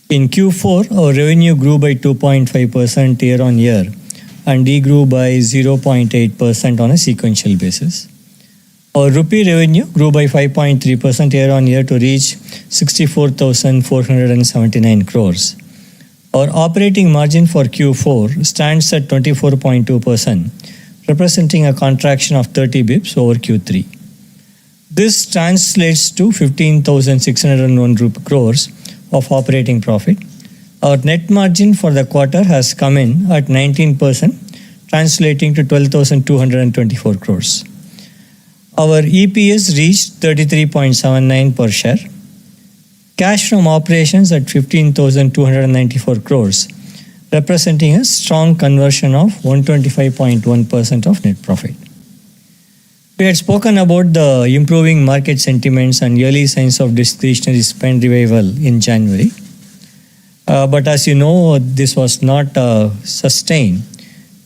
In Q4, our revenue grew by 2.5% year-on-year and degrew by 0.8% on a sequential basis. Our rupee revenue grew by 5.3% year-on-year to reach 64,479 crores. Our operating margin for Q4 stands at 24.2%, representing a contraction of 30 bips over Q3. This translates to 15,601 crores of operating profit. Our net margin for the quarter has come in at 19%, translating to 12,224 crores. Our EPS reached 33.79 per share. Cash from operations at 15,294 crores, representing a strong conversion of 125.1% of net profit. We had spoken about the improving market sentiments and early signs of discretionary spend revival in January. But as you know, this was not sustained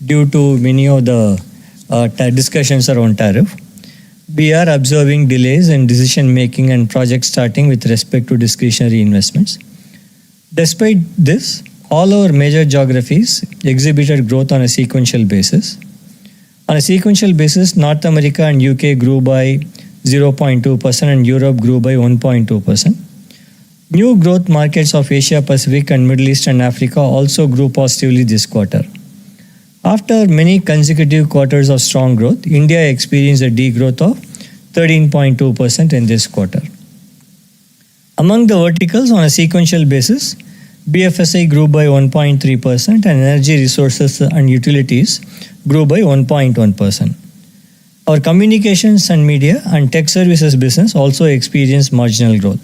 due to many of the discussions around tariff. We are observing delays in decision making and project starting with respect to discretionary investments. Despite this, all our major geographies exhibited growth on a sequential basis. On a sequential basis, North America and UK grew by 0.2% and Europe grew by 1.2%. New growth markets of Asia Pacific and Middle East and Africa also grew positively this quarter. After many consecutive quarters of strong growth, India experienced a degrowth of 13.2% in this quarter. Among the verticals on a sequential basis, BFSI grew by 1.3% and energy resources and utilities grew by 1.1%. Our communications and media and tech services business also experienced marginal growth.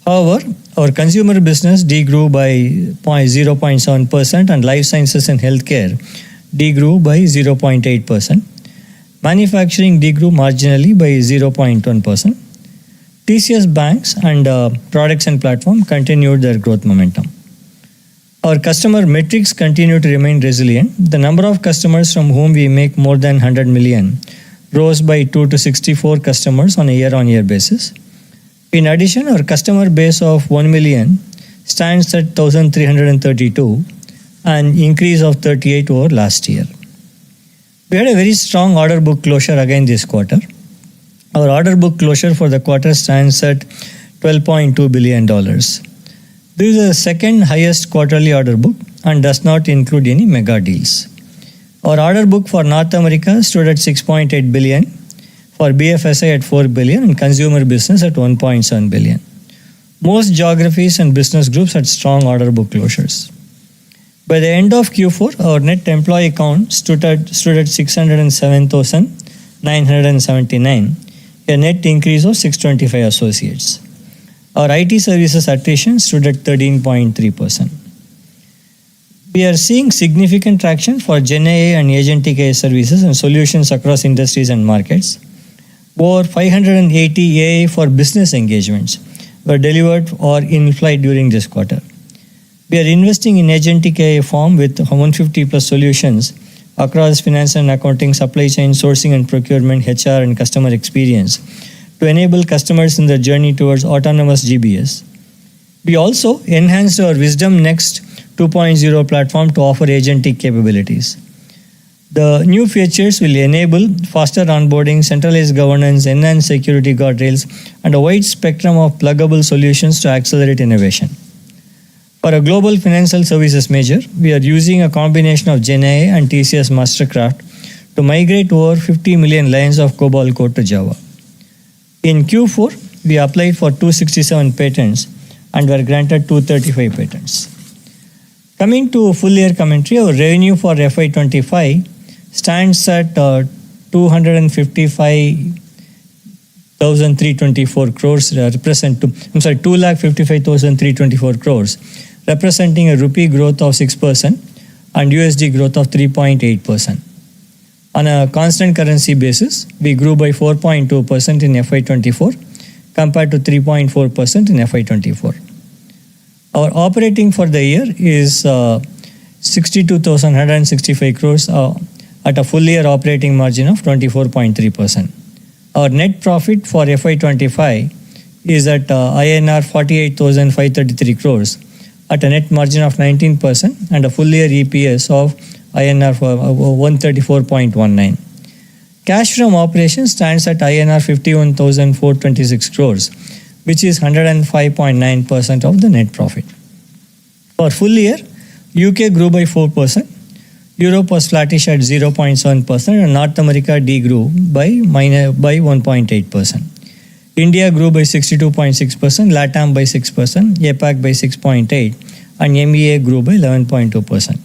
However, our consumer business degrew by 0.7% and life sciences and healthcare degrew by 0.8%. Manufacturing degrew marginally by 0.1%. TCS banks and products and platform continued their growth momentum. Our customer metrics continue to remain resilient. The number of customers from whom we make more than 100 million rose by 2 to 64 customers on a year-on-year basis. In addition, our customer base of 1 million stands at 1,332, an increase of 38 over last year. We had a very strong order book closure again this quarter. Our order book closure for the quarter stands at $12.2 billion. This is the second highest quarterly order book and does not include any mega deals. Our order book for North America stood at $6.8 billion, for BFSI at $4 billion and consumer business at $1.7 billion. Most geographies and business groups had strong order book closures. By the end of Q4, our net employee count stood at 607,979, a net increase of 625 associates. Our IT services attrition stood at 13.3%. We are seeing significant traction for GenAI and agentic AI services and solutions across industries and markets. Over 580 AI for business engagements were delivered or in flight during this quarter. We are investing in agentic AI form with 150 plus solutions across finance and accounting, supply chain, sourcing and procurement, HR and customer experience to enable customers in their journey towards autonomous GBS. We also enhanced our Wisdom Next 2.0 platform to offer agentic capabilities. The new features will enable faster onboarding, centralized governance, enhanced security guardrails, and a wide spectrum of pluggable solutions to accelerate innovation. For a global financial services major, we are using a combination of GenAI and TCS Mastercraft to migrate over 50 million lines of COBOL code to Java. In Q4, we applied for 267 patents and were granted 235 patents. Coming to full year commentary, our revenue for FY25 stands at 255,324 crores, 2,55,324 crores, representing a rupee growth of 6% and USD growth of 3.8%. On a constant currency basis, we grew by 4.2% in FY24 compared to 3.4% in FY24. Our operating for the year is 62,165 crores at a full year operating margin of 24.3%. Our net profit for FY25 is at INR 48,533 crores at a net margin of 19% and a full year EPS of INR 134.19. Cash from operations stands at INR 51,426 crores, which is 105.9% of the net profit. For full year, UK grew by 4%, Europe was flattish at 0.7%, and North America degrew by 1.8%. India grew by 62.6%, LATAM by 6%, APAC by 6.8%, and MEA grew by 11.2%.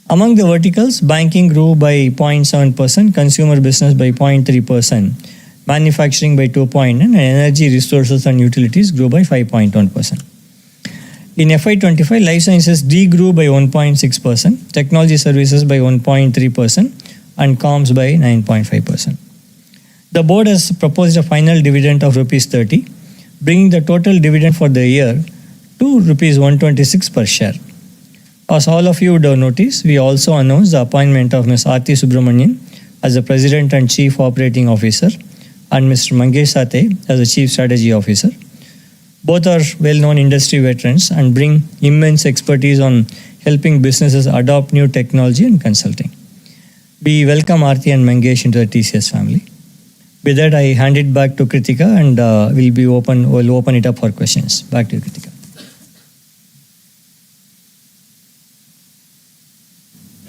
Among the verticals, banking grew by 0.7%, consumer business by 0.3%, manufacturing by 2.9%, and energy, resources and utilities grew by 5.1%. In FY25, life sciences degrew by 1.6%, technology services by 1.3%, and comms by 9.5%. The board has proposed a final dividend of Rs 30, bringing the total dividend for the year to Rs 126 per share. As all of you would have noticed, we also announced the appointment of Ms. Aarti Subramanian as the President and Chief Operating Officer and Mr. Mangesh Sathe as the Chief Strategy Officer. Both are well-known industry veterans and bring immense expertise on helping businesses adopt new technology and consulting. We welcome Aarti and Mangesh into the TCS family. With that, I hand it back to Kritika and we'll open it up for questions. Back to you, Kritika.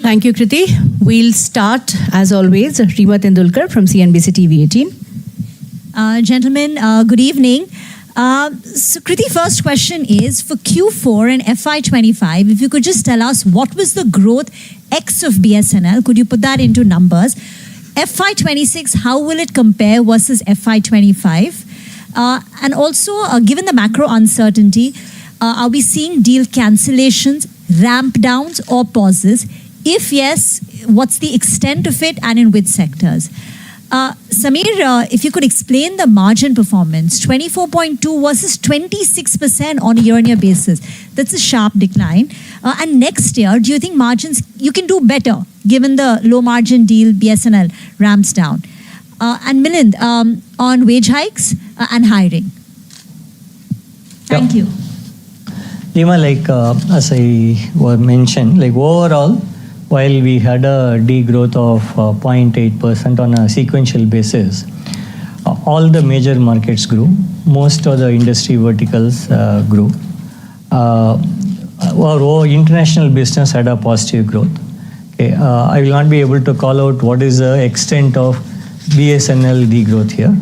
Thank you, Kriti. We'll start, as always, Reema Tendulkar from CNBC TV 18. Gentlemen, good evening. So, Kriti, first question is for Q4 and FY25, if you could just tell us what was the growth X of BSNL? Could you put that into numbers? FY26, how will it compare versus FY25? And also, given the macro uncertainty, are we seeing deal cancellations, ramp downs, or pauses? If yes, what's the extent of it and in which sectors? Samir, if you could explain the margin performance, 24.2 versus 26% on a year-on-year basis. That's a sharp decline. And next year, do you think margins, you can do better given the low margin deal BSNL ramps down? And Milind, on wage hikes and hiring. Thank you. Reema, as I mentioned, overall, while we had a degrowth of 0.8% on a sequential basis, all the major markets grew. Most of the industry verticals grew. Our international business had a positive growth. Okay, I will not be able to call out what is the extent of BSNL degrowth here.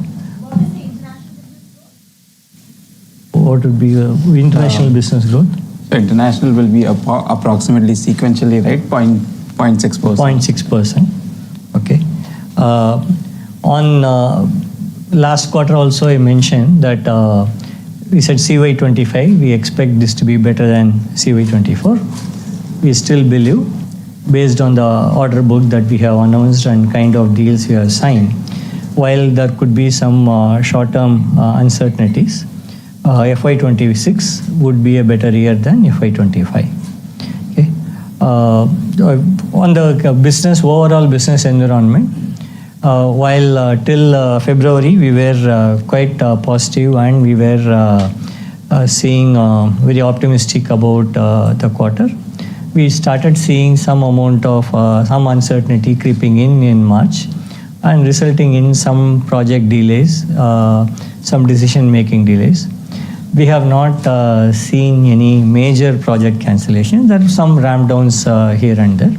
What would be the international business growth? So international will be approximately sequentially, right? 0.6%. 0.6%. Okay. On last quarter also I mentioned that we said CY25, we expect this to be better than CY24. We still believe, based on the order book that we have announced and kind of deals we have signed, while there could be some short-term uncertainties, FY26 would be a better year than FY25. Okay. On the business, overall business environment, while till February we were quite positive and we were seeing very optimistic about the quarter, we started seeing some amount of some uncertainty creeping in March and resulting in some project delays, some decision-making delays. We have not seen any major project cancellations. There are some ramp downs here and there.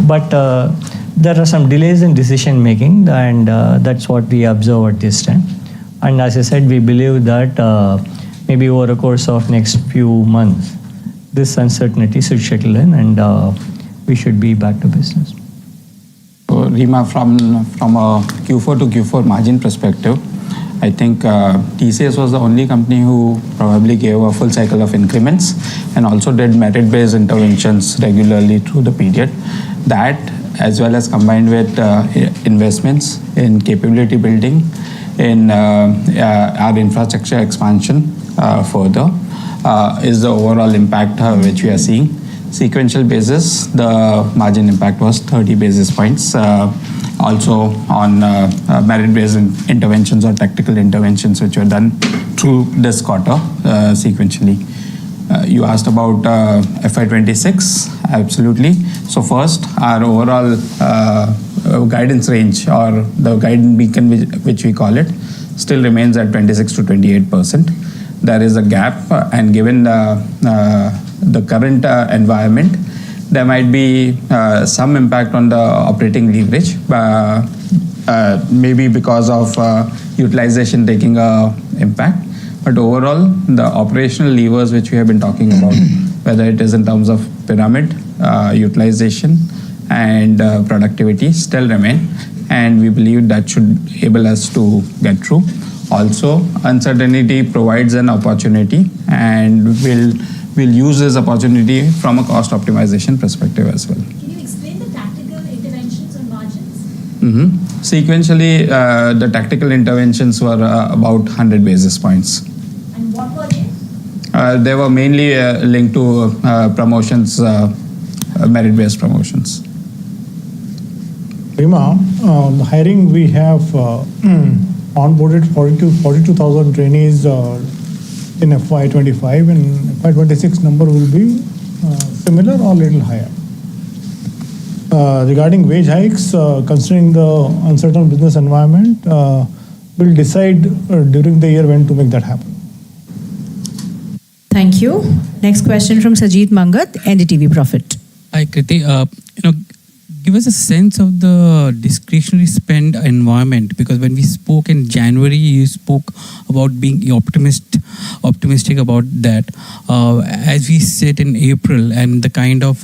But there are some delays in decision making, and that's what we observe at this time. And as I said, we believe that maybe over the course of next few months, this uncertainty should settle in and we should be back to business. So Reema, from a Q4 to Q4 margin perspective, I think TCS was the only company who probably gave a full cycle of increments and also did merit-based interventions regularly through the period. That, as well as combined with investments in capability building, in our infrastructure expansion further, is the overall impact which we are seeing. Sequential basis, the margin impact was 30 basis points. Also on merit-based interventions or tactical interventions which were done through this quarter sequentially. You asked about FY26. Absolutely. So first, our overall guidance range, or the guidance beacon which we call it, still remains at 26 to 28%. There is a gap, and given the current environment, there might be some impact on the operating leverage, maybe because of utilization taking a impact. But overall, the operational levers which we have been talking about, whether it is in terms of pyramid, utilization, and productivity, still remain, and we believe that should enable us to get through. Also, uncertainty provides an opportunity, and we'll use this opportunity from a cost optimization perspective as well. Can you explain the tactical interventions on margins? Sequentially, the tactical interventions were about 100 basis points. And what were they? They were mainly linked to promotions, merit-based promotions. Rima, the hiring we have onboarded 42,000 trainees in FY25, and FY26 number will be similar or little higher. Regarding wage hikes, considering the uncertain business environment, we'll decide during the year when to make that happen. Thank you. Next question from Sajid Mangat, NDTV Profit. Hi, Kriti. Give us a sense of the discretionary spend environment, because when we spoke in January, you spoke about being optimistic about that. As we sit in April, and the kind of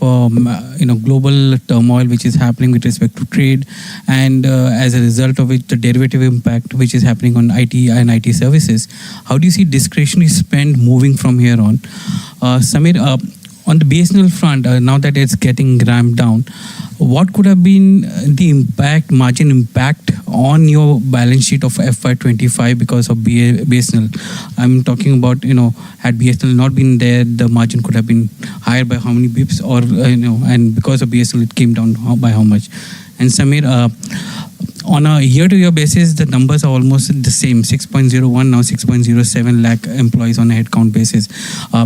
global turmoil which is happening with respect to trade, and as a result of which the derivative impact which is happening on IT and IT services, how do you see discretionary spend moving from here on? Samir, on the BSNL front, now that it's getting ramped down, what could have been the margin impact on your balance sheet of FY25 because of BSNL? I'm talking about, had BSNL not been there, the margin could have been higher by how many bips, or, and because of BSNL, it came down by how much? And Samir, on a year-to-year basis, the numbers are almost the same, 6.01, now 6.07 lakh employees on a headcount basis.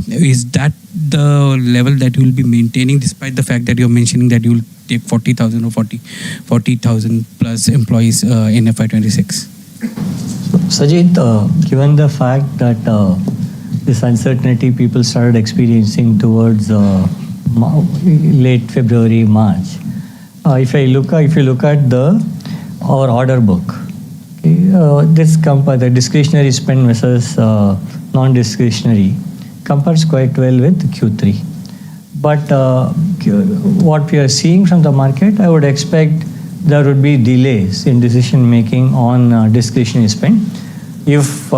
Is that the level that you will be maintaining, despite the fact that you're mentioning that you will take 40,000 or 40,000 plus employees in FY26? Sajid, given the fact that this uncertainty people started experiencing towards late February, March, if you look at our order book, the discretionary spend versus non-discretionary compares quite well with Q3. But what we are seeing from the market, I would expect there would be delays in decision making on discretionary spend if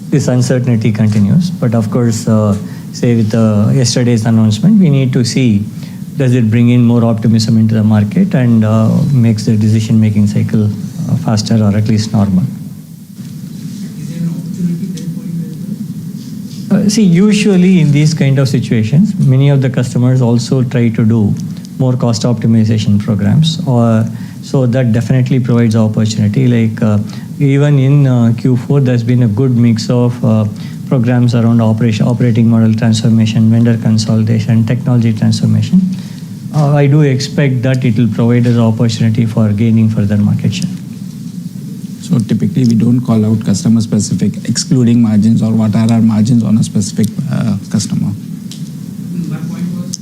this uncertainty continues. But of course, say with yesterday's announcement, we need to see, does it bring in more optimism into the market and makes the decision making cycle faster, or at least normal. Is there an opportunity there for you as well? See, usually in these kind of situations, many of the customers also try to do more cost optimization programs, so that definitely provides opportunity. Like even in Q4, there's been a good mix of programs around operating model transformation, vendor consolidation, technology transformation. I do expect that it will provide us opportunity for gaining further market share. So typically we don't call out customer specific, excluding margins, or what are our margins on a specific customer. My point was,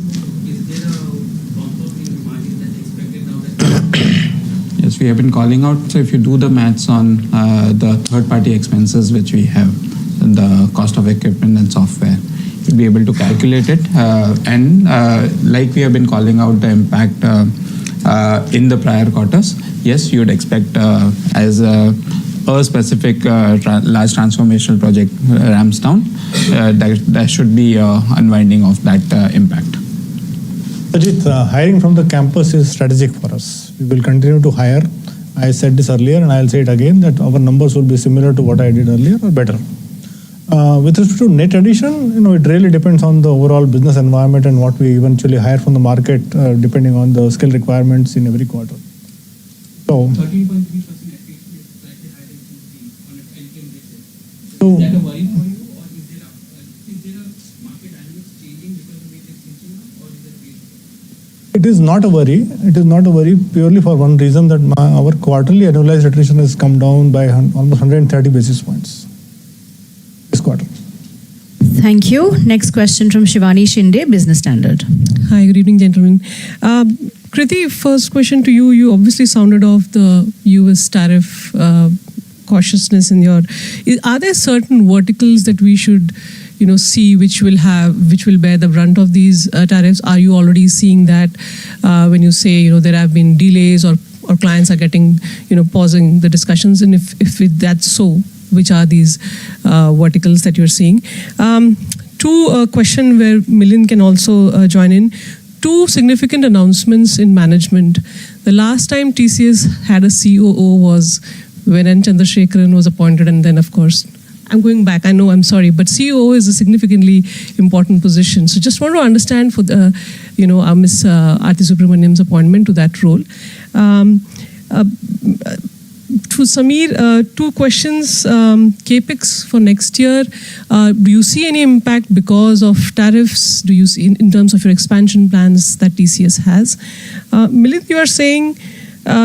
is there a bump up in margin that's expected now that? Yes, we have been calling out. So if you do the maths on the third-party expenses which we have, the cost of equipment and software, you'll be able to calculate it. And like we have been calling out the impact in the prior quarters, yes, you would expect as a specific large transformational project ramps down, there should be unwinding of that impact. Ajit, hiring from the campus is strategic for us. We will continue to hire. I said this earlier and I'll say it again, that our numbers will be similar to what I did earlier or better. With respect to net addition, it really depends on the overall business environment and what we eventually hire from the market, depending on the skill requirements in every quarter. So 13.3% attrition is slightly higher than Q3 on a LTM basis. So- Is that a worry for you, or is there a It is not a worry. It is not a worry purely for one reason, that our quarterly annualized attrition has come down by almost 130 basis points this quarter. Thank you. Next question from Shivani Shinde, Business Standard. Hi, good evening, gentlemen. Kriti, first question to you. You obviously sounded off the US tariff cautiousness in your. Are there certain verticals that we should, see which will bear the brunt of these tariffs? Are you already seeing that when you say, there have been delays or clients are getting, pausing the discussions? And if that's so, which are these verticals that you're seeing? Two, question where Milind can also join in. Two significant announcements in management. The last time TCS had a COO was when N. Chandrasekaran was appointed, and then, of course, I'm going back. I know, I'm sorry, but COO is a significantly important position. So just want to understand for the, Ms. Aarti Subramaniam's appointment to that role. To Samir, two questions. CapEx for next year. Do you see any impact because of tariffs? Do you see in terms of your expansion plans that TCS has? Milind, you are saying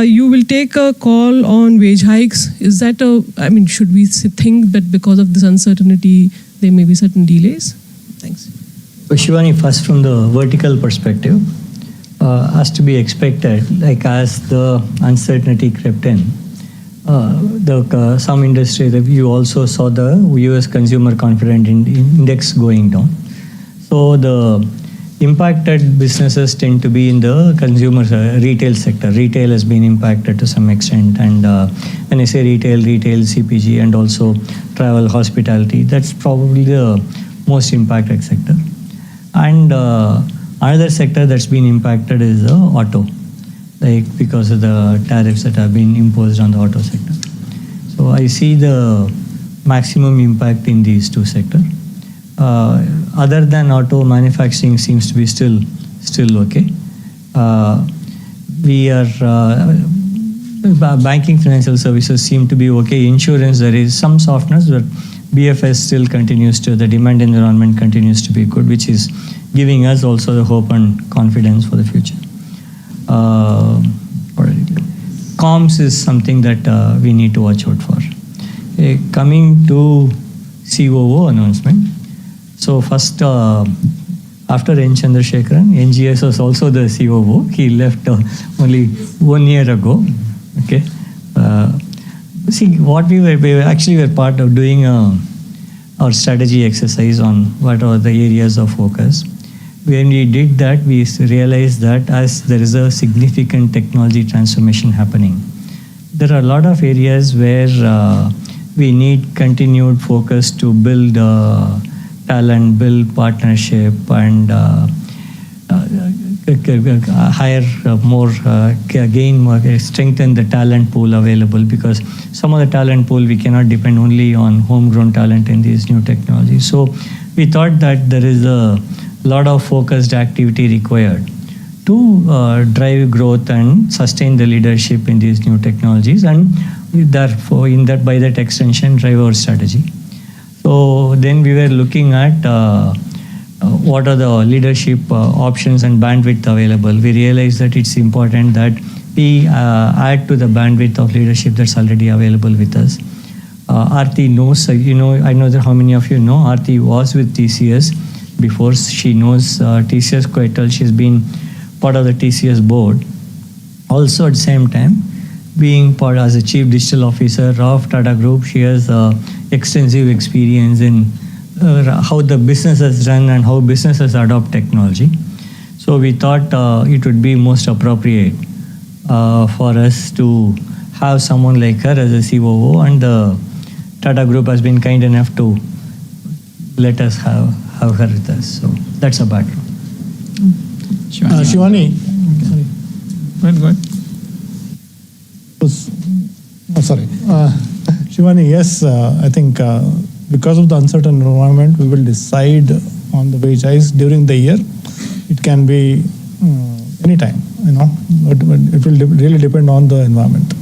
you will take a call on wage hikes. Is that should we think that because of this uncertainty, there may be certain delays? Thanks. So Shivani, first from the vertical perspective, as to be expected, like as the uncertainty crept in, some industries, you also saw the US consumer confidence index going down. So the impacted businesses tend to be in the consumer retail sector. Retail has been impacted to some extent, and when I say retail, CPG, and also travel, hospitality, that's probably the most impacted sector. And another sector that's been impacted is the auto, like because of the tariffs that have been imposed on the auto sector. So I see the maximum impact in these two sectors. Other than auto, manufacturing seems to be still okay. We are banking, financial services seem to be okay. Insurance, there is some softness, but BFS still continues to, the demand environment continues to be good, which is giving us also the hope and confidence for the future. Comms is something that we need to watch out for. Coming to COO announcement. So first, after N. Chandrasekaran, NGS was also the COO. He left only 1 year ago. Okay. See, what we were part of doing our strategy exercise on what are the areas of focus. When we did that, we realized that as there is a significant technology transformation happening, there are a lot of areas where we need continued focus to build talent, build partnership, and hire more, gain more, strengthen the talent pool available, because some of the talent pool we cannot depend only on homegrown talent in these new technologies. So we thought that there is a lot of focused activity required to drive growth and sustain the leadership in these new technologies, and therefore by that extension drive our strategy. So then we were looking at what are the leadership options and bandwidth available. We realized that it's important that we add to the bandwidth of leadership that's already available with us. Aarti knows, I know that how many of you know, Aarti was with TCS before. She knows TCS quite well. She's been part of the TCS board. Also at the same time, being part as a Chief Digital Officer of Tata Group, she has extensive experience in how the businesses run and how businesses adopt technology. So we thought it would be most appropriate for us to have someone like her as a COO, and the Tata Group has been kind enough to let us have her with us. So that's a background. Shivani. Sorry. Go ahead. Sorry. Shivani, yes, I think because of the uncertain environment, we will decide on the wage hikes during the year. It can be any time, but it will really depend on the environment.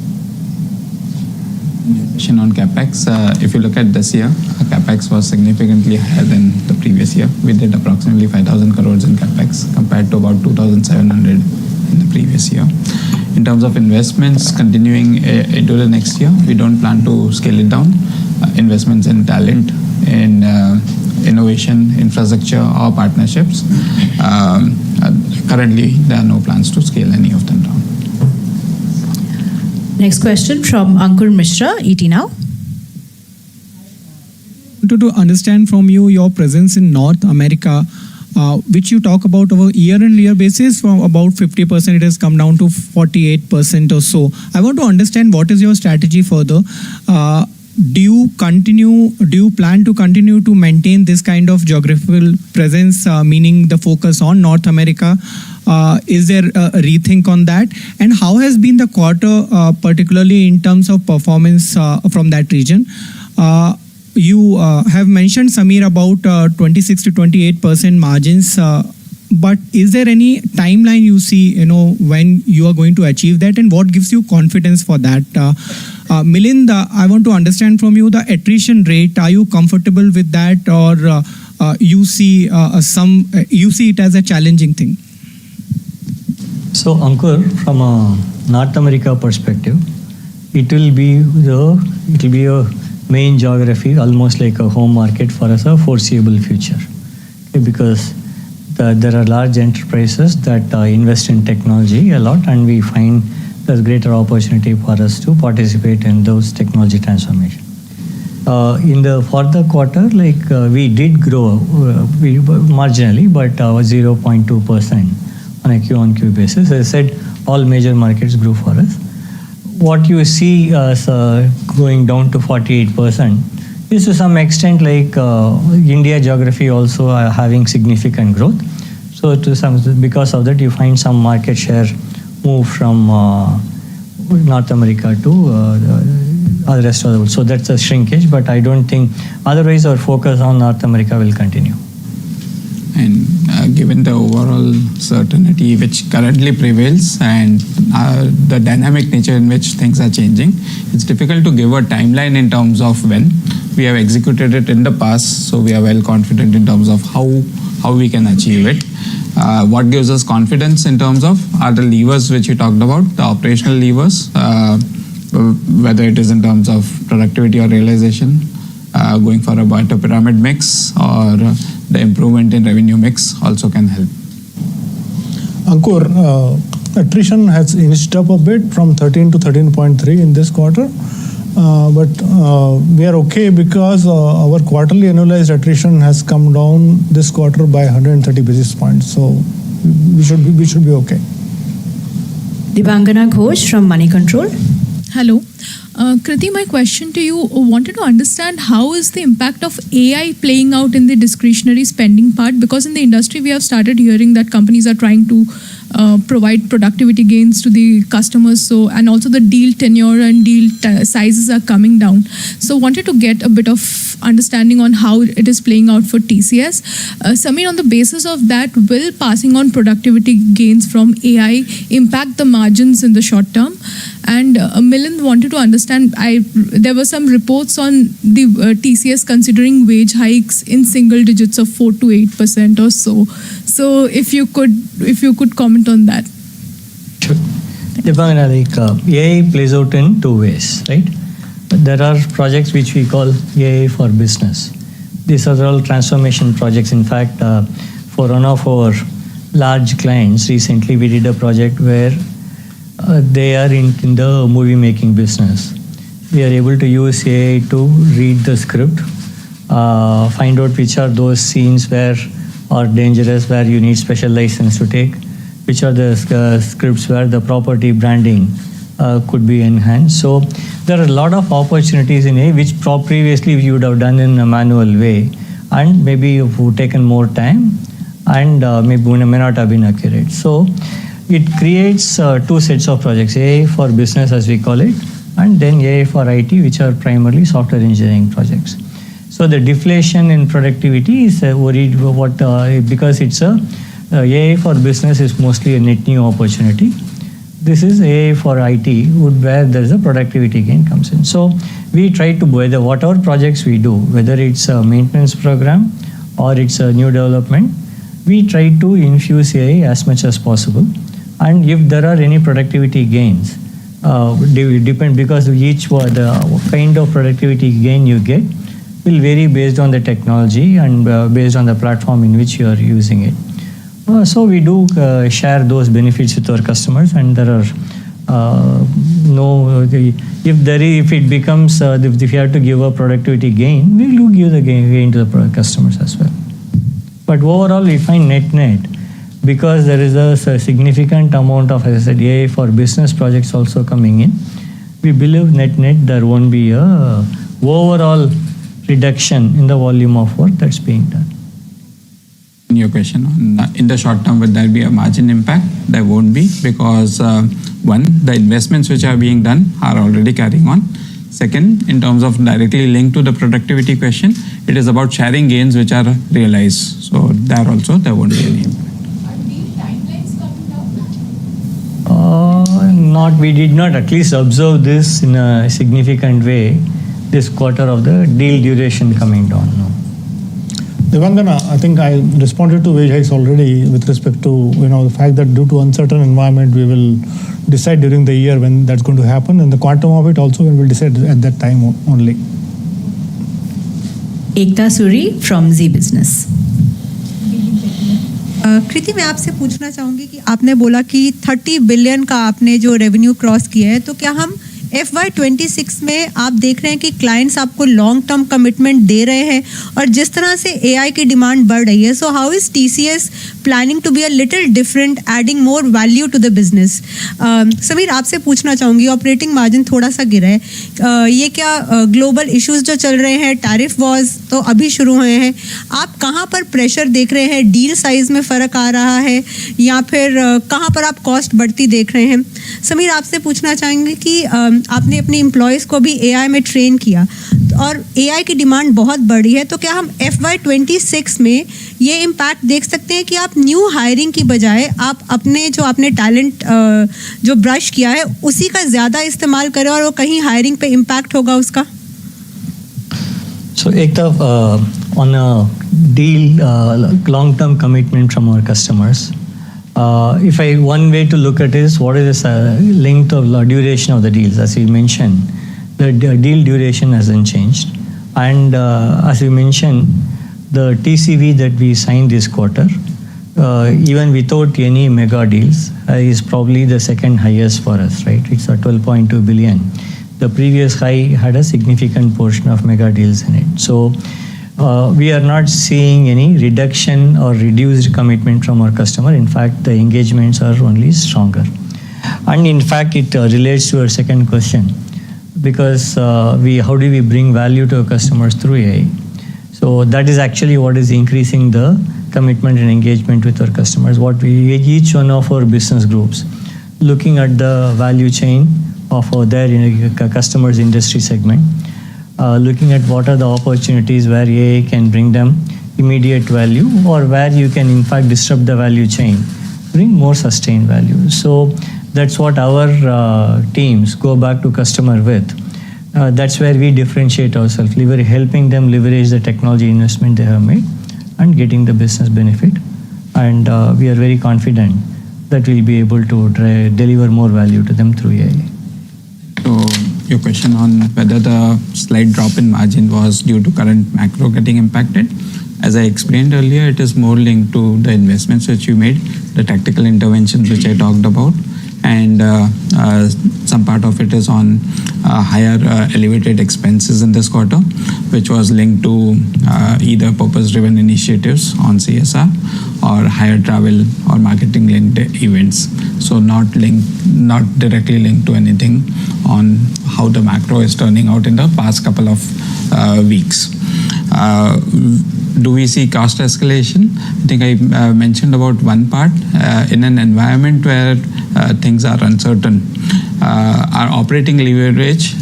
On CapEx, if you look at this year, CapEx was significantly higher than the previous year. We did approximately 5,000 crores in CapEx compared to about 2,700 terms of investments continuing into the next year, we don't plan to scale it down. Investments in talent, in innovation, infrastructure, or partnerships. Currently, there are no plans to scale any of them down. Next question from Ankur Mishra, ET Now. To understand from you your presence in North America, which you talk about over year-on-year basis, from about 50% it has come down to 48% or so. I want to understand what is your strategy further. Do you plan to continue to maintain this kind of geographical presence, meaning the focus on North America? Is there a rethink on that? And how has been the quarter, particularly in terms of performance from that region? You have mentioned, Samir, about 26 to 28% margins. But is there any timeline you see, when you are going to achieve that, and what gives you confidence for that? Milind, I want to understand from you the attrition rate. Are you comfortable with that, or you see it as a challenging thing? So, Ankur, from a North America perspective, it will be a main geography, almost like a home market for us, a foreseeable future. Okay, because there are large enterprises that invest in technology a lot, and we find there's greater opportunity for us to participate in those technology transformation. For the quarter, we did grow marginally, but 0.2% on a Q-on-Q basis. As I said, all major markets grew for us. What you see as going down to 48% is to some extent India geography also having significant growth. So because of that, you find some market share move from North America to the rest of the world. So that's a shrinkage, but I don't think otherwise our focus on North America will continue. And given the overall certainty which currently prevails and the dynamic nature in which things are changing, it's difficult to give a timeline in terms of when. We have executed it in the past, so we are well confident in terms of how we can achieve it. What gives us confidence in terms of are the levers which you talked about, the operational levers, whether it is in terms of productivity or realization, going for a better pyramid mix, or the improvement in revenue mix also can help. Ankur, attrition has inched up a bit from 13 to 13.3 in this quarter. But we are okay because our quarterly annualized attrition has come down this quarter by 130 basis points. So we should be okay. Dibangana Ghosh from Money Control. Hello. Kriti, my question to you, wanted to understand how is the impact of AI playing out in the discretionary spending part? Because in the industry, we have started hearing that companies are trying to provide productivity gains to the customers. And also the deal tenure and deal sizes are coming down. So wanted to get a bit of understanding on how it is playing out for TCS. Samir, on the basis of that, will passing on productivity gains from AI impact the margins in the short term? And Milind wanted to understand, there were some reports on the TCS considering wage hikes in single digits of 4 to 8% or so. So if you could comment on that. Sure. AI plays out in two ways, right? There are projects which we call AI for business. These are all transformation projects. In fact, for one of our large clients, recently we did a project where they are in the movie making business. We are able to use AI to read the script, find out which are those scenes where are dangerous, where you need special license to take, which are the scripts where the property branding could be enhanced. So there are a lot of opportunities in AI which previously you would have done in a manual way, and maybe you've taken more time, and maybe may not have been accurate. So it creates two sets of projects, AI for business as we call it, and then AI for IT, which are primarily software engineering projects. So the deflation in productivity is because it's AI for business is mostly a net new opportunity. This is AI for IT, where there is a productivity gain comes in. So we try to, whatever projects we do, whether it's a maintenance program or it's a new development, we try to infuse AI as much as possible. And if there are any productivity gains, depend, because each the kind of productivity gain you get will vary based on the technology and based on the platform in which you are using it. So we do share those benefits with our customers, and there are if it becomes if you have to give a productivity gain, we will give the gain to the customers as well. But overall, we find net because there is a significant amount of, as I said, AI for business projects also coming in. We believe net there won't be a overall reduction in the volume of work that's being done. In your question, in the short term, will there be a margin impact? There won't be, because one, the investments which are being done are already carrying on. Second, in terms of directly linked to the productivity question, it is about sharing gains which are realized. So there also there won't be any impact. We did not at least observe this in a significant way this quarter of the deal duration coming down. No. Devangana, I think I responded to wage hikes already with respect to the fact that due to uncertain environment we will decide during the year when that's going to happen, and the quantum of it also we will decide at that time only. Ekta Suri from Z Business. कृति, मैं आपसे पूछना चाहूँगी कि आपने बोला कि 30 billion का आपने जो रेवेन्यू क्रॉस किया है, तो क्या हम FY26 में आप देख रहे हैं कि क्लाइंट्स आपको लॉन्ग टर्म कमिटमेंट दे रहे हैं, और जिस तरह से AI की डिमांड बढ़ रही है, so how is TCS planning to be a little different, adding more value to the business? Sameer, आपसे पूछना चाहूँगी, ऑपरेटिंग मार्जिन थोड़ा सा गिरा है, ये क्या ग्लोबल इश्यूज जो चल रहे हैं, टैरिफ वॉर्स तो अभी शुरू हुए हैं, आप कहाँ पर प्रेशर देख रहे हैं? डील साइज में फ़र्क आ रहा है, या फिर कहाँ पर आप कॉस्ट बढ़ती देख रहे हैं? समीर, आपसे पूछना चाहेंगे कि आपने अपने एम्प्लॉयज़ को भी AI में ट्रेन किया और AI की डिमांड बहुत बढ़ी है, तो क्या हम FY26 में ये इम्पैक्ट देख सकते हैं कि आप न्यू हायरिंग की बजाय आप अपने जो आपने टैलेंट जो ब्रश किया है उसी का ज़्यादा इस्तेमाल करें और वो कहीं हायरिंग पे इम्पैक्ट होगा उसका? So Ekta, on a deal, long-term commitment from our customers, one way to look at it is what is the length of duration of the deals. As you mentioned, the deal duration hasn't changed, and as you mentioned, the TCV that we signed this quarter, even without any mega deals, is probably the second highest for us, right? It's a 12.2 billion. The previous high had a significant portion of mega deals in it. So we are not seeing any reduction or reduced commitment from our customer. In fact, the engagements are only stronger. And in fact, it relates to our second question, because how do we bring value to our customers through AI? So that is actually what is increasing the commitment and engagement with our customers. Each one of our business groups looking at the value chain of their customers' industry segment, looking at what are the opportunities where AI can bring them immediate value, or where you can in fact disrupt the value chain, bring more sustained value. So that's what our teams go back to customer with. That's where we differentiate ourselves, helping them leverage the technology investment they have made and getting the business benefit. And we are very confident that we'll be able to deliver more value to them through AI. So your question on whether the slight drop in margin was due to current macro getting impacted, as I explained earlier, it is more linked to the investments which you made, the tactical interventions which I talked about, and some part of it is on higher elevated expenses in this quarter, which was linked to either purpose-driven initiatives on CSR or higher travel or marketing-linked events. So not directly linked to anything on how the macro is turning out in the past couple of weeks. Do we see cost escalation? I think I mentioned about one part. In an environment where things are uncertain, our operating leverage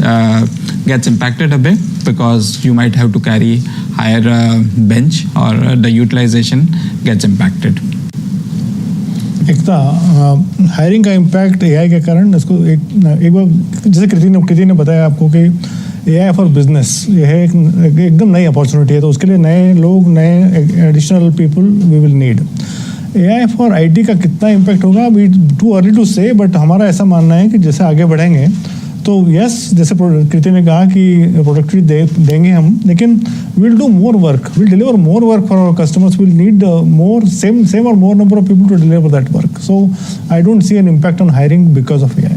gets impacted a bit, because you might have to carry higher bench, or the utilization gets impacted. Ekta, hiring का impact AI के कारण इसको एक बार जैसे कृति ने बताया आपको कि AI फॉर बिजनेस ये है एकदम नई अपॉर्चुनिटी है, तो उसके लिए नए लोग, नए additional people we will need. AI for IT का कितना इम्पैक्ट होगा अभी too early to say, but हमारा ऐसा मानना है कि जैसे आगे बढ़ेंगे तो यस, जैसे कृति ने कहा कि प्रोडक्टिविटी देंगे हम, लेकिन will do more work, will deliver more work for our customers, will need more same और more number of people to deliver that work. So I don't see an impact on hiring because of AI.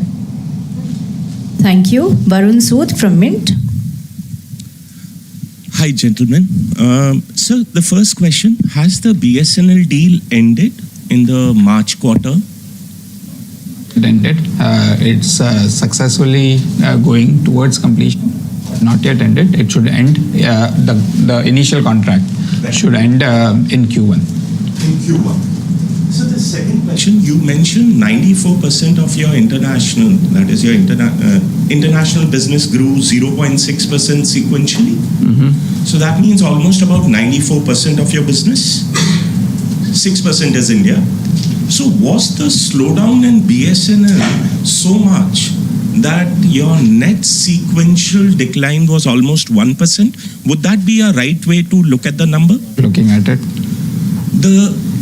Thank you. Varun Sood from Mint. Hi, gentlemen. Sir, the first question, has the BSNL deal ended in the March quarter? It ended. It's successfully going towards completion. Not yet ended. It should end. The initial contract should end in Q1. In Q1. So the second question, you mentioned 94% of your international, that is your international business grew 0.6% sequentially. So that means almost about 94% of your business. 6% is India. So was the slowdown in BSNL so much that your net sequential decline was almost 1%? Would that be a right way to look at the number? Looking at it.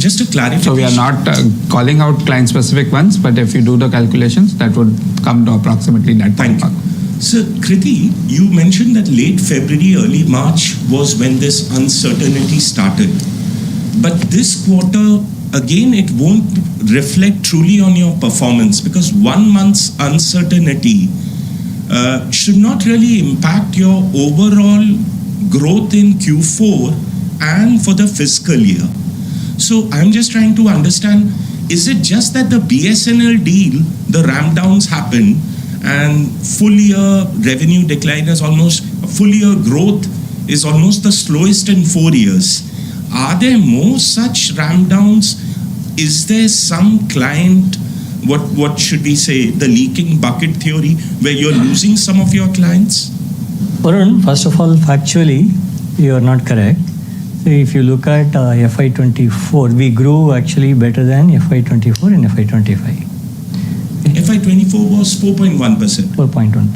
Just a clarification. So we are not calling out client-specific ones, but if you do the calculations, that would come to approximately that. Thank you. So, Kriti, you mentioned that late February, early March was when this uncertainty started. But this quarter, again, it won't reflect truly on your performance because 1 month's uncertainty should not really impact your overall growth in Q4 and for the fiscal year. So I'm just trying to understand, is it just that the BSNL deal, the ramp downs happened and full year revenue decline is almost, full year growth is almost the slowest in 4 years? Are there more such ramp downs? Is there some client, what should we say, the leaking bucket theory where you're losing some of your clients? Varun, first of all, factually, you are not correct. If you look at FY24, we grew actually better than FY24 and FY25. FY24 was 4.1%. 4.1.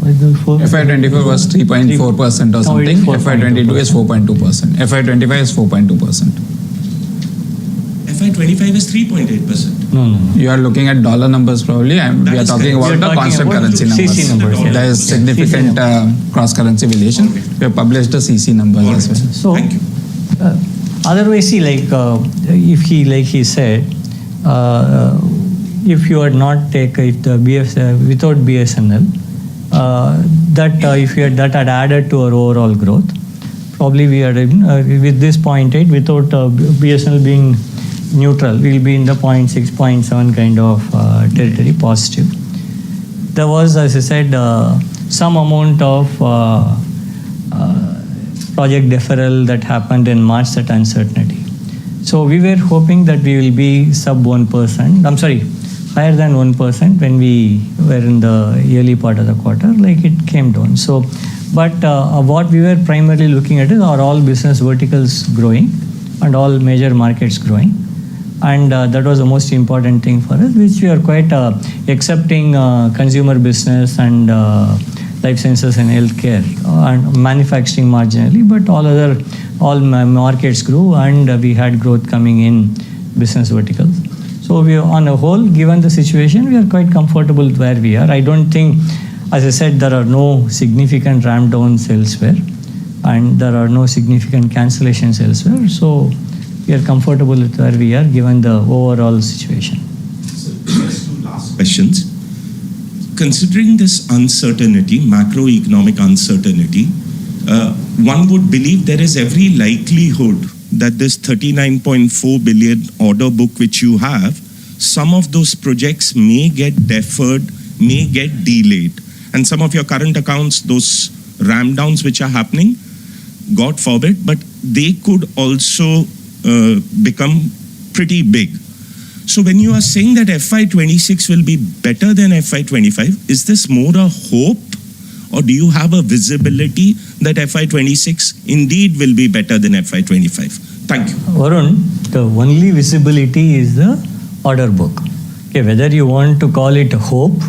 FY24 was 3.4% or something. FY22 is 4.2%. FY25 is 4.2%. FY25 is 3.8%. No. You are looking at dollar numbers probably. We are talking about the constant currency numbers. CC numbers. Yeah. There is significant cross-currency relation. We have published the CC numbers as well. So, thank you. Otherwise, see, if he said, if you had not taken the without BSNL, if you had that had added to our overall growth, probably we are with this 0.8 without BSNL being neutral, we'll be in the 0.6, 0.7 kind of territory positive. There was, as I said, some amount of project deferral that happened in March, that uncertainty. So we were hoping that we will be sub 1%, I'm sorry, higher than 1% when we were in the early part of the quarter, like it came down. So, but what we were primarily looking at is are all business verticals growing and all major markets growing. And that was the most important thing for us, which we are quite accepting consumer business and life sciences and healthcare and manufacturing marginally, but all markets grew and we had growth coming in business verticals. So we, on a whole, given the situation, we are quite comfortable with where we are. I don't think, as I said, there are no significant ramp downs elsewhere and there are no significant cancellations elsewhere. So we are comfortable with where we are given the overall situation. So just two last questions. Considering this uncertainty, macroeconomic uncertainty, one would believe there is every likelihood that this 39.4 billion order book which you have, some of those projects may get deferred, may get delayed. And some of your current accounts, those ramp downs which are happening, God forbid, but they could also become pretty big. So when you are saying that FY26 will be better than FY25, is this more a hope or do you have a visibility that FY26 indeed will be better than FY25? Thank you. Varun, the only visibility is the order book. Okay, whether you want to call it hope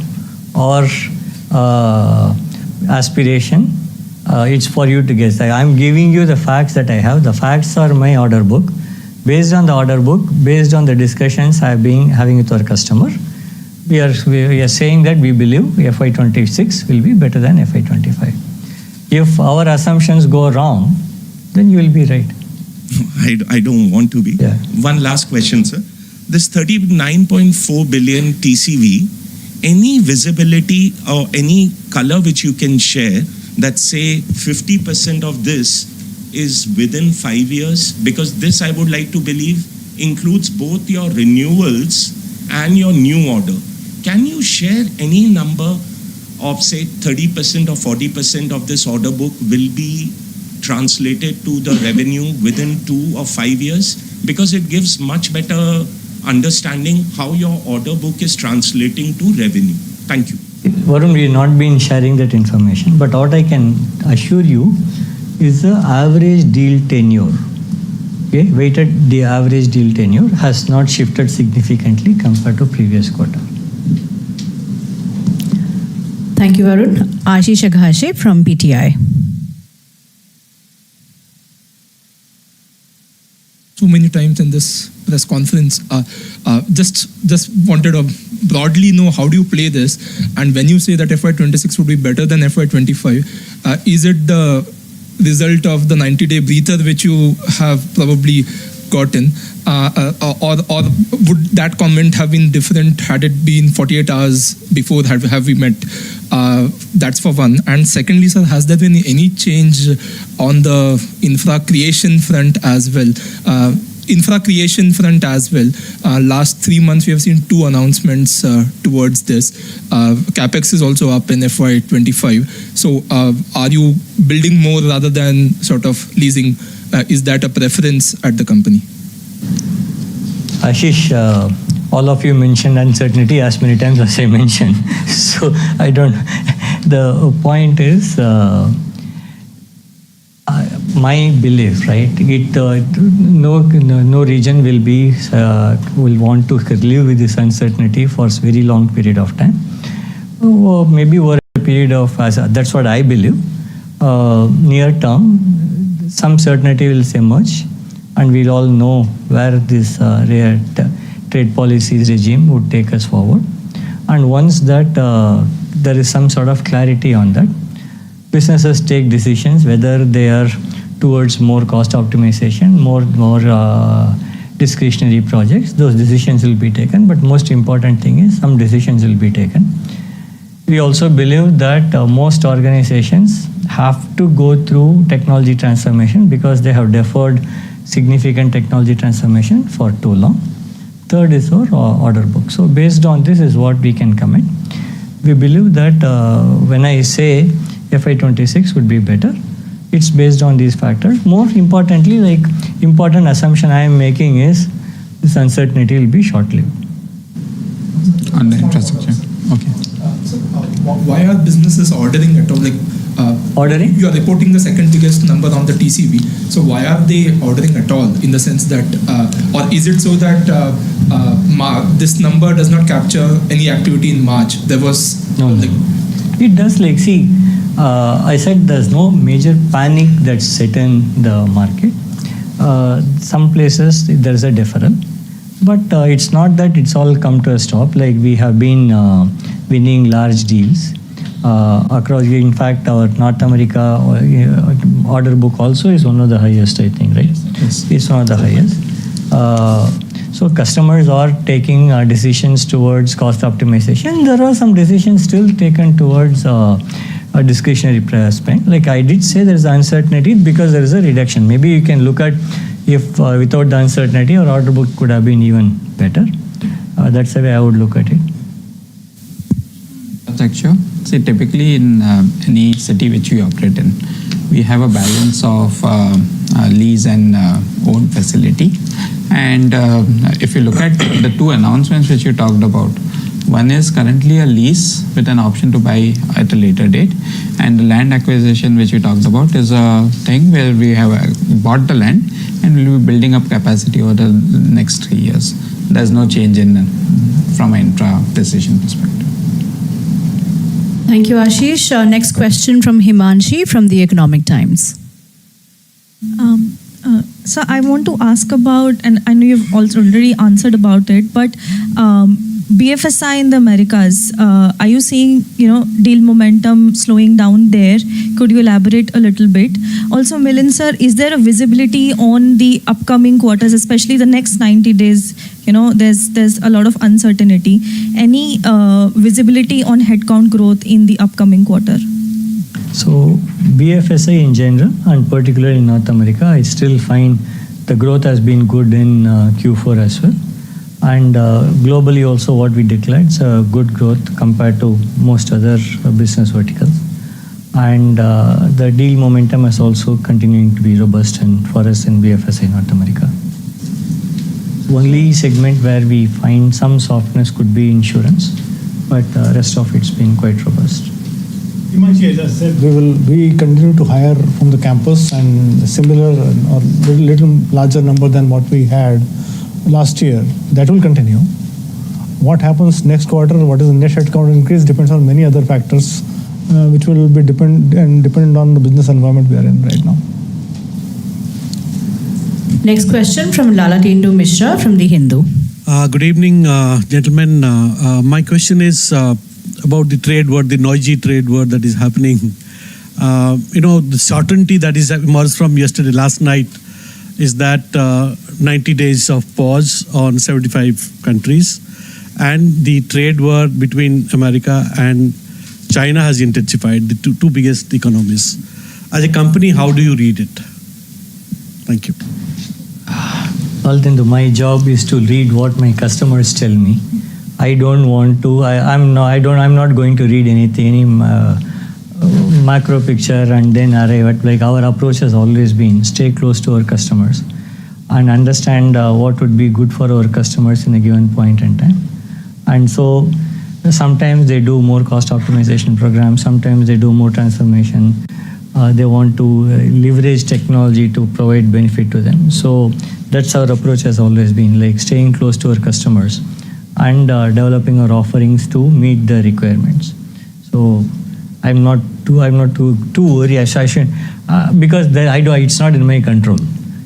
or aspiration, it's for you to guess. I'm giving you the facts that I have. The facts are my order book. Based on the order book, based on the discussions I have been having with our customer, we are saying that we believe FY26 will be better than FY25. If our assumptions go wrong, then you will be right. I don't want to be. Yeah. One last question, sir. This 39.4 billion TCV, any visibility or any color which you can share that say 50% of this is within 5 years? Because this, I would like to believe, includes both your renewals and your new order. Can you share any number of say 30% or 40% of this order book will be translated to the revenue within 2 or 5 years? Because it gives much better understanding how your order book is translating to revenue. Thank you. Varun, we have not been sharing that information, but what I can assure you is the average deal tenure. Okay, the average deal tenure has not shifted significantly compared to previous quarter. Thank you, Varun. Ashish Aghashe from PTI. So many times in this press conference, just wanted to broadly know how do you play this, and when you say that FY26 would be better than FY25, is it the result of the 90-day breather which you have probably gotten, or would that comment have been different had it been 48 hours before have we met? That's for one. And secondly, sir, has there been any change on the infra creation front as well? Last 3 months, we have seen 2 announcements towards this. CapEx is also up in FY25. So are you building more rather than sort of leasing? Is that a preference at the company? Ashish, all of you mentioned uncertainty as many times as I mentioned. So I don't. The point is, my belief, right? No region will want to live with this uncertainty for a very long period of time. Or maybe over a period of, that's what I believe. Near term, some certainty will emerge, and we'll all know where this trade policies regime would take us forward. And once that there is some sort of clarity on that, businesses take decisions whether they are towards more cost optimization, more discretionary projects. Those decisions will be taken, but most important thing is some decisions will be taken. We also believe that most organizations have to go through technology transformation because they have deferred significant technology transformation for too long. Third is our order book. So based on this is what we can comment. We believe that when I say FY26 would be better, it's based on these factors. More importantly, important assumption I am making is this uncertainty will be short-lived. On the infrastructure. Okay. So why are businesses ordering at all? Ordering? You are reporting the second biggest number on the TCV. So why are they ordering at all? In the sense that, or is it so that this number does not capture any activity in March? There was it does. I said there's no major panic that's set in the market. Some places there's a deferral, but it's not that it's all come to a stop. We have been winning large deals across. In fact, our North America order book also is one of the highest, I think, right? Yes. It's one of the highest. So customers are taking decisions towards cost optimization. There are some decisions still taken towards a discretionary spend. I did say there is uncertainty because there is a reduction. Maybe you can look at if without the uncertainty, our order book could have been even better. That's the way I would look at it. That's sure. See, typically in any city which we operate in, we have a balance of lease and own facility. And if you look at the 2 announcements which you talked about, one is currently a lease with an option to buy at a later date, and the land acquisition which we talked about is a thing where we have bought the land and we'll be building up capacity over the next 3 years. There's no change from an infra decision perspective. Thank you, Ashish. Next question from Himanshi from the Economic Times. So I want to ask about, and I know you've also already answered about it, but BFSI in the Americas, are you seeing, deal momentum slowing down there? Could you elaborate a little bit? Also, Milind sir, is there a visibility on the upcoming quarters, especially the next 90 days? There's a lot of uncertainty. Any visibility on headcount growth in the upcoming quarter? So BFSI in general, and particularly in North America, I still find the growth has been good in Q4 as well. And globally also what we declared, it's a good growth compared to most other business verticals. And the deal momentum is also continuing to be robust for us in BFSI North America. Only segment where we find some softness could be insurance, but the rest of it's been quite robust. Himanshi, as I said, we continue to hire from the campus, and similar or little larger number than what we had last year. That will continue. What happens next quarter, what is the net headcount increase, depends on many other factors, which will be dependent on the business environment we are in right now. Next question from Lalatendu Mishra from The Hindu. Good evening, gentlemen. My question is about the trade war, the noisy trade war that is happening. The certainty that is emerged from last night is that 90 days of pause on 75 countries, and the trade war between America and China has intensified, the two biggest economies. As a company, how do you read it? Thank you. Lalatendu, my job is to read what my customers tell me. I don't want to. I'm not going to read any macro picture and then arrive at, our approach has always been stay close to our customers and understand what would be good for our customers in a given point in time. And so sometimes they do more cost optimization programs, sometimes they do more transformation. They want to leverage technology to provide benefit to them. So that's our approach has always been, staying close to our customers and developing our offerings to meet the requirements. So I'm not too worried. I shouldn't, because it's not in my control.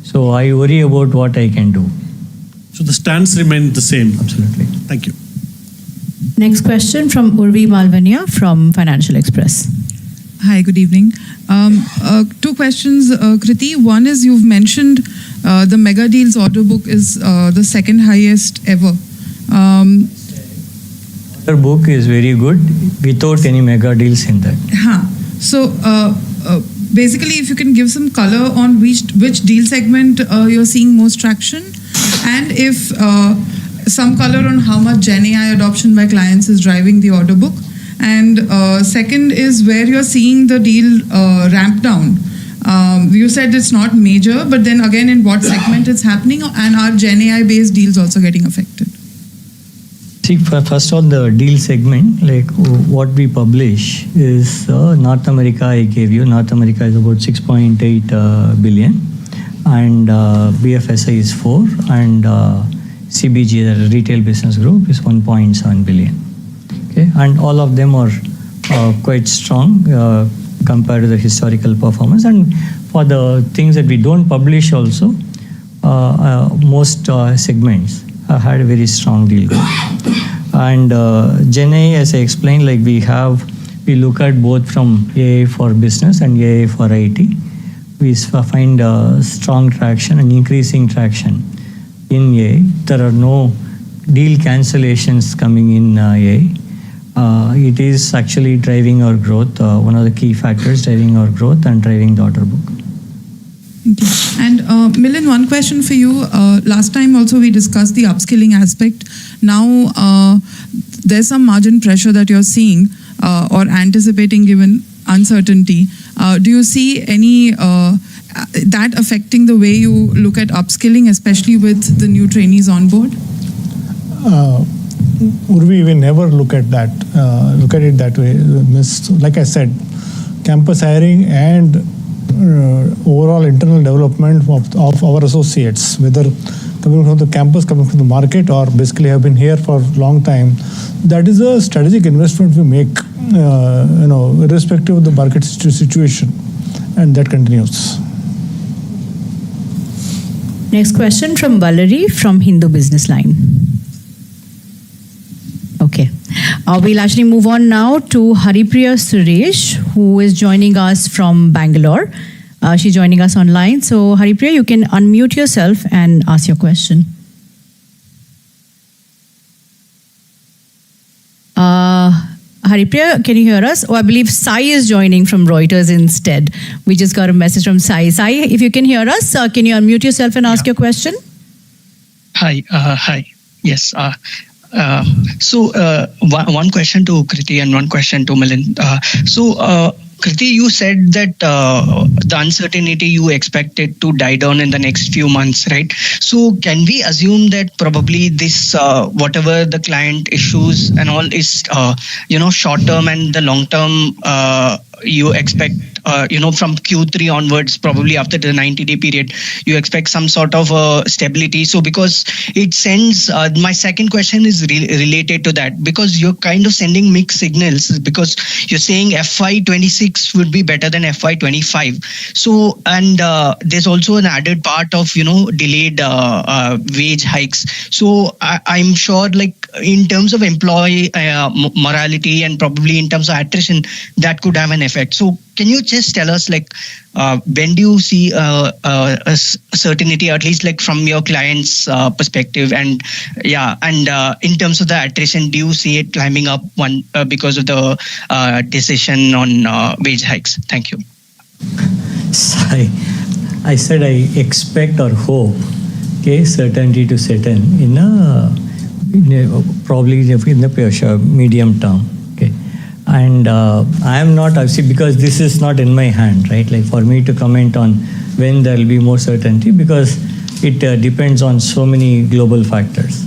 So I worry about what I can do. So the stance remains the same. Absolutely. Thank you. Next question from Urvi Malvania from Financial Express. Hi, good evening. Two questions, Kriti. One is you've mentioned the mega deals order book is the second highest ever. Order book is very good without any mega deals in that. So basically, if you can give some color on which deal segment you're seeing most traction, and if some color on how much GenAI adoption by clients is driving the order book. And second is where you're seeing the deal ramp down. You said it's not major, but then again, in what segment it's happening, and are GenAI based deals also getting affected? See, first on the deal segment, what we publish is North America. I gave you North America is about 6.8 billion, and BFSI is 4, and CBG, the retail business group, is 1.7 billion. Okay, and all of them are quite strong compared to the historical performance. And for the things that we don't publish also, most segments have had a very strong deal growth. And GenAI, as I explained, we look at both from AI for business and AI for IT. We find strong traction and increasing traction in AI. There are no deal cancellations coming in AI. It is actually driving our growth, one of the key factors driving our growth and driving the order book. Thank you. And Milind, one question for you. Last time also we discussed the upskilling aspect. Now there's some margin pressure that you're seeing or anticipating given uncertainty. Do you see any that affecting the way you look at upskilling, especially with the new trainees on board? Urvi, we never look at that. Look at it that way. Like I said, campus hiring and overall internal development of our associates, whether coming from the campus, coming from the market, or basically have been here for a long time, that is a strategic investment we make, irrespective of the market situation, and that continues. Next question from Valerie from Hindu Business Line. Okay. We'll actually move on now to Haripriya Suresh, who is joining us from Bangalore. She's joining us online. So, Haripriya, you can unmute yourself and ask your question. Haripriya, can you hear us? Oh, I believe Sai is joining from Reuters instead. We just got a message from Sai. Sai, if you can hear us, can you unmute yourself and ask your question? Hi. Yes. One question to Kriti and one question to Milind. Kriti, you said that the uncertainty you expected to die down in the next few months, right? So can we assume that probably this, whatever the client issues and all is, short term, and the long term, you expect, from Q3 onwards, probably after the 90-day period, you expect some sort of stability. So because it sends, my second question is related to that, because you're kind of sending mixed signals, because you're saying FY26 would be better than FY25. So, and there's also an added part of, delayed wage hikes. So I'm sure, like, in terms of employee morality and probably in terms of attrition, that could have an effect. So can you just tell us, like, when do you see a certainty, at least like from your client's perspective, and in terms of the attrition, do you see it climbing up because of the decision on wage hikes? Thank you. I said I expect or hope, certainty to set in probably in the medium term. And I am not, because this is not in my hand, right? Like, for me to comment on when there will be more certainty, because it depends on so many global factors.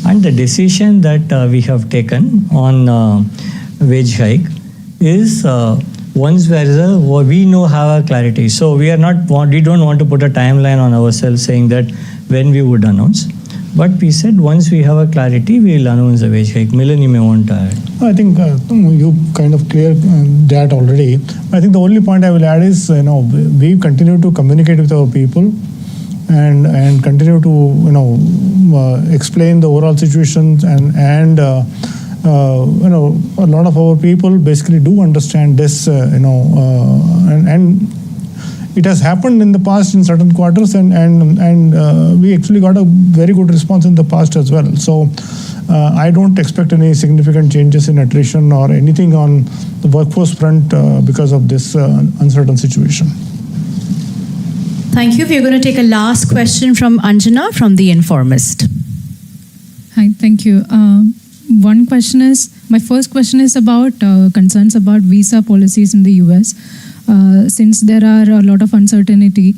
And the decision that we have taken on wage hike is once we have a clarity. So we don't want to put a timeline on ourselves saying that when we would announce. But we said once we have a clarity, we will announce the wage hike. Milind, you may want to add. I think you kind of cleared that already. I think the only point I will add is, we continue to communicate with our people and continue to, explain the overall situation, and a lot of our people basically do understand this, and it has happened in the past in certain quarters, and we actually got a very good response in the past as well. So I don't expect any significant changes in attrition or anything on the workforce front because of this uncertain situation. Thank you. We're going to take a last question from Anjana from The Informist. Hi, thank you. My first question is about concerns about visa policies in the US. Since there are a lot of uncertainty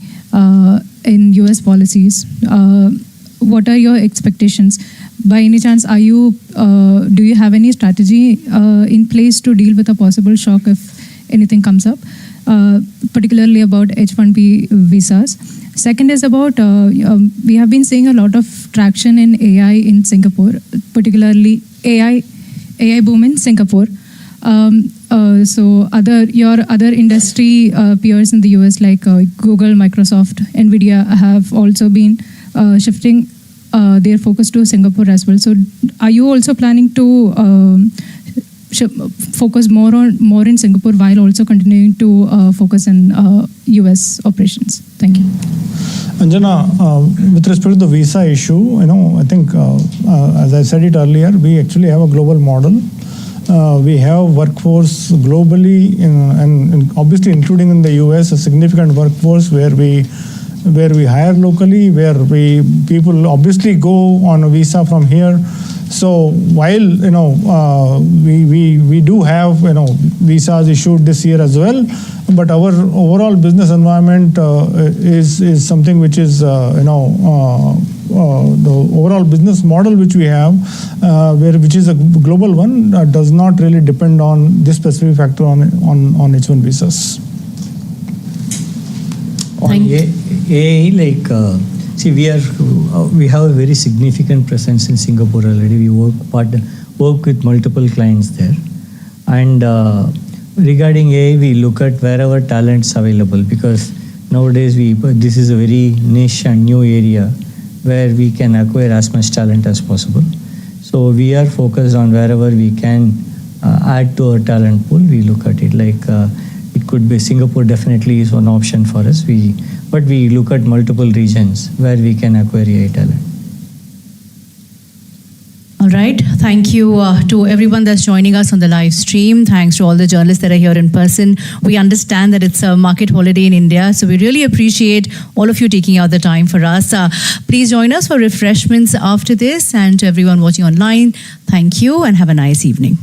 in US policies, what are your expectations? By any chance, do you have any strategy in place to deal with a possible shock if anything comes up, particularly about H-1B visas? Second is about, we have been seeing a lot of traction in AI in Singapore, particularly AI boom in Singapore. So your other industry peers in the US, like Google, Microsoft, Nvidia, have also been shifting their focus to Singapore as well. So are you also planning to focus more in Singapore while also continuing to focus in US operations? Thank you. Anjana, with respect to the visa issue, I think as I said it earlier, we actually have a global model. We have workforce globally, and obviously including in the US, a significant workforce where we hire locally, where people obviously go on a visa from here. So while we do have visas issued this year as well, but our overall business environment is something which is the overall business model which we have, which is a global one, does not really depend on this specific factor on H1 visas. On AI, we have a very significant presence in Singapore already. We work with multiple clients there, and regarding AI, we look at wherever talent's available, because nowadays this is a very niche and new area where we can acquire as much talent as possible. So we are focused on wherever we can add to our talent pool, we look at it. Like it could be Singapore definitely is one option for us. But we look at multiple regions where we can acquire AI talent. All right. Thank you to everyone that's joining us on the live stream. Thanks to all the journalists that are here in person. We understand that it's a market holiday in India, so we really appreciate all of you taking out the time for us. Please join us for refreshments after this, and to everyone watching online, thank you and have a nice evening.